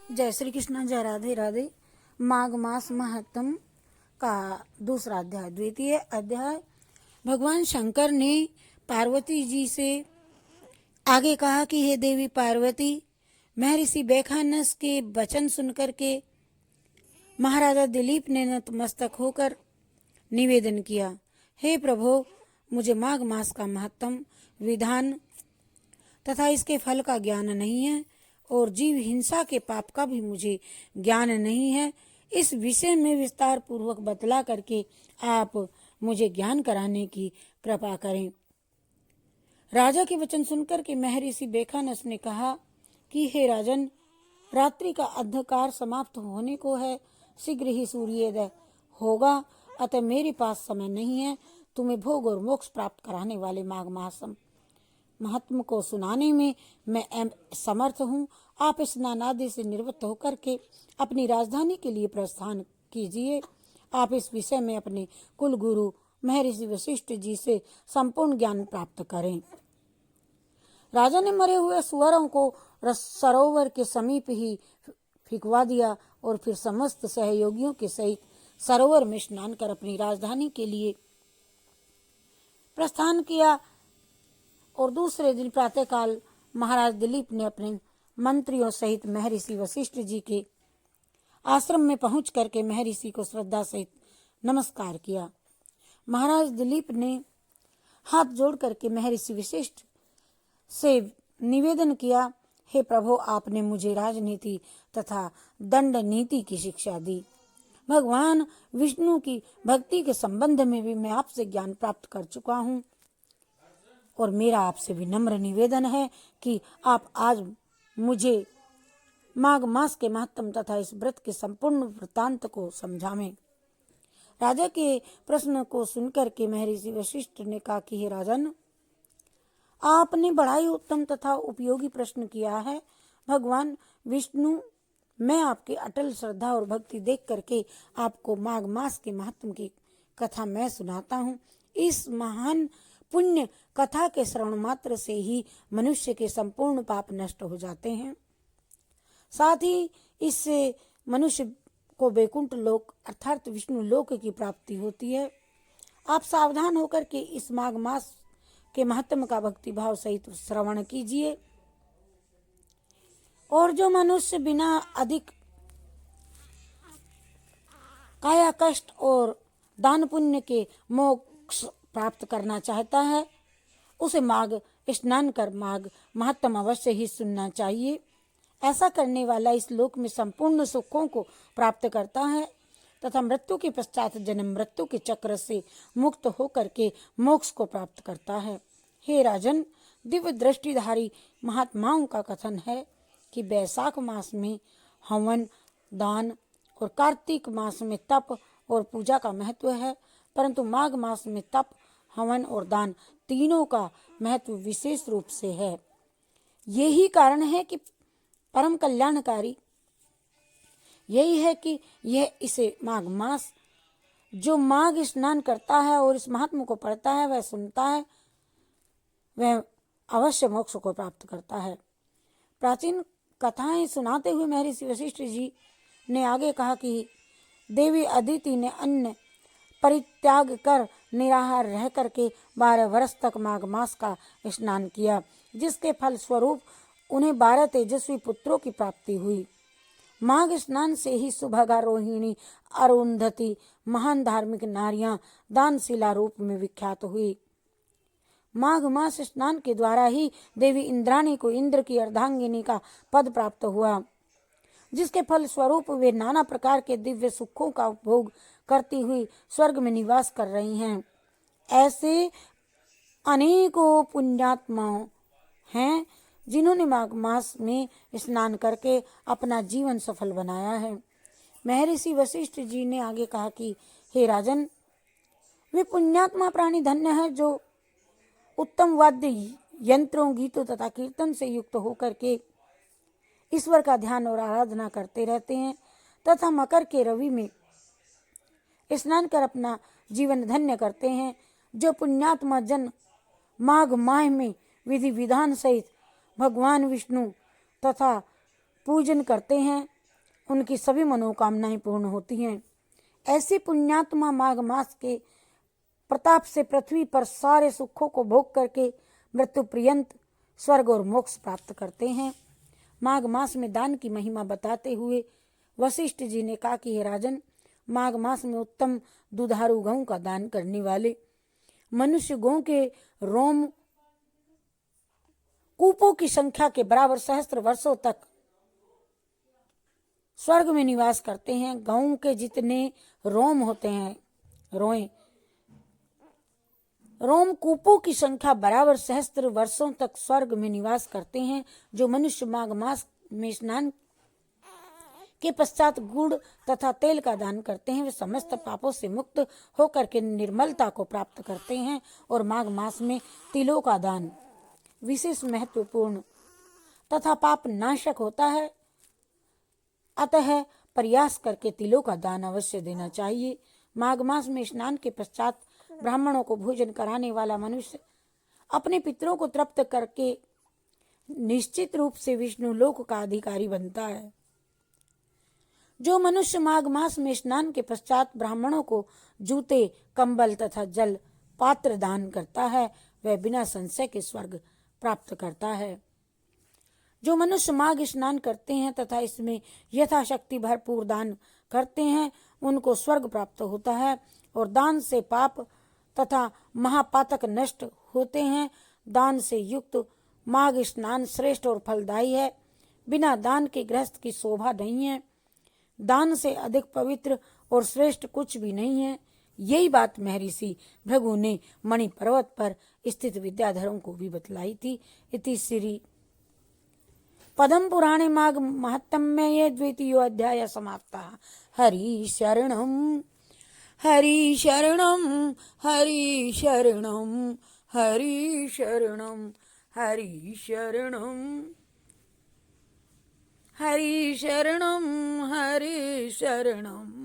जय श्री कृष्ण, जय राधे राधे। माघ मास महत्म का दूसरा अध्याय, द्वितीय अध्याय। भगवान शंकर ने पार्वती जी से आगे कहा कि हे देवी पार्वती, महर्षि बैखानस के वचन सुनकर के महाराजा दिलीप ने नतमस्तक होकर निवेदन किया, हे प्रभु, मुझे माघ मास का महत्तम विधान तथा इसके फल का ज्ञान नहीं है और जीव हिंसा के पाप का भी मुझे ज्ञान नहीं है। इस विषय में विस्तार पूर्वक बतला करके आप मुझे ज्ञान कराने की कृपा करें। राजा के वचन सुनकर के महर्षि बैखानस ने कहा कि हे राजन, रात्रि का अंधकार समाप्त होने को है, शीघ्र ही सूर्योदय होगा, अतः मेरे पास समय नहीं है तुम्हें भोग और मोक्ष प्राप्त कराने वाले माघ मास महात्म को सुनाने में मैं समर्थ हूँ। आप स्नान आदि से निवृत्त होकर के अपनी राजधानी के लिए प्रस्थान कीजिए। आप इस विषय में अपने कुल गुरु महर्षि वशिष्ठ जी से संपूर्ण ज्ञान प्राप्त करें। राजा ने मरे हुए सुअरों को सरोवर के समीप ही फिकवा दिया और फिर समस्त सहयोगियों के सहित सरोवर में स्नान कर अपनी राजधानी के लिए प्रस्थान किया। और दूसरे दिन प्रातःकाल महाराज दिलीप ने अपने मंत्रियों सहित महर्षि वशिष्ठ जी के आश्रम में पहुंच करके महर्षि को श्रद्धा सहित नमस्कार किया। महाराज दिलीप ने हाथ जोड़ करके महर्षि वशिष्ठ से निवेदन किया, हे प्रभु, आपने मुझे राजनीति तथा दंड नीति की शिक्षा दी। भगवान विष्णु की भक्ति के संबंध में भी मैं आपसे ज्ञान प्राप्त कर चुका हूँ और मेरा आपसे विनम्र निवेदन है कि आप आज मुझे माघ मास के महत्तम तथा इस व्रत के संपूर्ण वृत्तांत को समझावें। राजा के प्रश्न को सुनकर के महर्षि वशिष्ठ ने कहा कि हे राजन, आपने बड़ा ही उत्तम तथा उपयोगी प्रश्न किया है। भगवान विष्णु, मैं आपकी अटल श्रद्धा और भक्ति देख करके आपको माघ मास के महत्व की कथा मैं सुनाता हूँ। इस महान पुण्य कथा के श्रवण मात्र से ही मनुष्य के संपूर्ण पाप नष्ट हो जाते हैं। साथ ही इससे मनुष्य को वैकुंठ लोक अर्थात विष्णु लोक की प्राप्ति होती है। आप सावधान होकर के इस माघ मास के महत्व का भक्ति भाव सहित श्रवण कीजिए। और जो मनुष्य बिना अधिक काया कष्ट और दान पुण्य के मोक्ष प्राप्त करना चाहता है, उसे माघ स्नान कर माघ महत्तम अवश्य ही सुनना चाहिए। ऐसा करने वाला इस लोक में संपूर्ण सुखों को प्राप्त करता है तथा मृत्यु के पश्चात जन्म मृत्यु के चक्र से मुक्त होकर के मोक्ष को प्राप्त करता है। हे राजन, दिव्य दृष्टिधारी महात्माओं का कथन है कि वैशाख मास में हवन, दान और कार्तिक मास में तप और पूजा का महत्व है, परंतु माघ मास में तप, हवन और दान तीनों का महत्व विशेष रूप से है। यही कारण है कि परम कल्याणकारी यही है कि यह इसे माघ मास, जो माघ स्नान करता है और इस महात्मा को पढ़ता है, वह सुनता है, वह अवश्य मोक्ष को प्राप्त करता है। प्राचीन कथाएं सुनाते हुए महर्षि वशिष्ठ जी ने आगे कहा कि देवी अदिति ने अन्न परित्याग कर निराहार रह करके 12 वर्ष तक माघ मास का स्नान किया, जिसके फल स्वरूप उन्हें 12 तेजस्वी पुत्रों की प्राप्ति हुई। माघ स्नान से ही सुभगा, रोहिणी, अरुंधति महान धार्मिक नारियां दानशिला रूप में विख्यात हुई। माघ मास स्नान के द्वारा ही देवी इंद्राणी को इंद्र की अर्धांगिनी का पद प्राप्त हुआ, जिसके फल स्वरूप वे नाना प्रकार के दिव्य सुखों का उपभोग करती हुई स्वर्ग में निवास कर रही हैं। ऐसे अनेकों पुण्यात्माओं हैं जिन्होंने माघ मास में स्नान करके अपना जीवन सफल बनाया है। महर्षि वशिष्ठ जी ने आगे कहा कि हे राजन, वे पुण्यात्मा प्राणी धन्य है जो उत्तम वाद्य यंत्रों, गीतों तथा कीर्तन से युक्त होकर के ईश्वर का ध्यान और आराधना करते रहते हैं तथा मकर के रवि में स्नान कर अपना जीवन धन्य करते हैं। जो पुण्यात्मा जन माघ माह में विधि विधान सहित भगवान विष्णु तथा पूजन करते हैं, उनकी सभी मनोकामनाएं पूर्ण होती हैं। ऐसी पुण्यात्मा माघ मास के प्रताप से पृथ्वी पर सारे सुखों को भोग करके मृत्यु पर्यंत स्वर्ग और मोक्ष प्राप्त करते हैं। माघ मास में दान की महिमा बताते हुए वशिष्ठ जी ने कहा कि हे राजन, माघ मास में उत्तम दुधारू गऊ का दान करने वाले मनुष्य गौ के रोम कूपों की संख्या के बराबर सहस्त्र वर्षों तक स्वर्ग में निवास करते हैं। गऊ के जितने रोम होते हैं, रोम कूपों की संख्या बराबर सहस्त्र वर्षों तक स्वर्ग में निवास करते हैं। जो मनुष्य माघ मास में स्नान के पश्चात गुड़ तथा तेल का दान करते हैं, वे समस्त पापों से मुक्त होकर के निर्मलता को प्राप्त करते हैं। और माघ मास में तिलों का दान विशेष महत्वपूर्ण तथा पाप नाशक होता है, अतः प्रयास करके तिलों का दान अवश्य देना चाहिए। माघ मास में स्नान के पश्चात ब्राह्मणों को भोजन कराने वाला मनुष्य अपने पितरों को तृप्त करके निश्चित रूप से विष्णु लोक का अधिकारी बनता है। जो मनुष्य माघ मास में स्नान के पश्चात ब्राह्मणों को जूते, कंबल तथा जल पात्र दान करता है, वह बिना संशय के स्वर्ग प्राप्त करता है। जो मनुष्य माघ स्नान करते हैं तथा इसमें यथाशक्ति भरपूर दान करते हैं, उनको स्वर्ग प्राप्त होता है और दान से पाप तथा महापातक नष्ट होते हैं। दान से युक्त माघ स्नान श्रेष्ठ और फलदायी है। बिना दान के गृहस्थ की शोभा नहीं है। दान से अधिक पवित्र और श्रेष्ठ कुछ भी नहीं है। यही बात महर्षि भृगु ने मणि पर्वत पर स्थित विद्याधरों को भी बतलाई थी। इति श्री पद्म पुराणे माघ महात्म्ये द्वितीयो अध्याय समाप्ता। हरि शरणम हरि शरणम हरि शरणम हरि शरणम हरि शरणम हरि शरणम हरि शरणम।